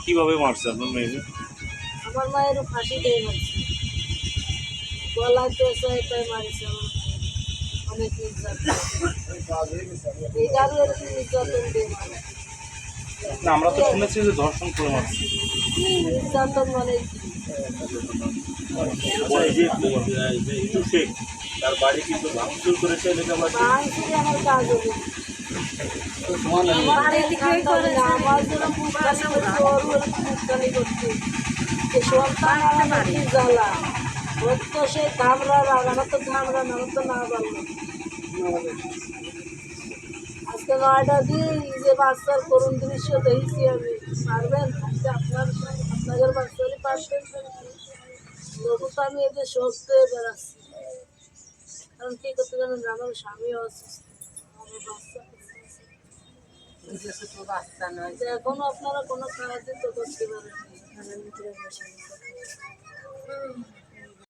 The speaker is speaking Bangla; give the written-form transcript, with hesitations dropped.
কিভাবে মারছে আপনার মেয়েকে? আমার মায়ের ফাঁসি দিয়ে মারছে, গলায় পেঁচায় তাই মারছে আমার মায়ের। অনেক নির্যাতন, এই গাড়ি এরকম নির্যাতন দিয়ে মারে। না, আমরা তো শুনেছি যে ধর্ষণ করে মারছে। নির্যাতন মানে কি? আচ্ছা, এই যে ইটু শেখ তার বাড়ি কিন্তু ভাঙচুর করেছে এলাকাবাসী। ভাঙচুরে আমার কাজ হবে না। আমার এদিকেই করে না, আমার জন্য মুখখানি করছে, ওর ওরকম মুখখানি করছে। যে সন্তান আমার কি জ্বালা, ওর তো সে ধামরা রাগ, আমার তো ধামরা না, আমার তো না পারলো। আজকে 9টা দিয়ে যে বাচ্চার করুণ দৃশ্য দেখেছি আমি, পারবেন আজকে আপনাদের বাচ্চারই পারবেন? তবু তো আমি এদের সহ্য হয়ে বেড়াচ্ছি। কারণ কি করতে জানেন, আমার স্বামীও অসুস্থ, আমার বাচ্চা আছে। এখনো আপনারা কোনো কাজই তো করতে পারেন।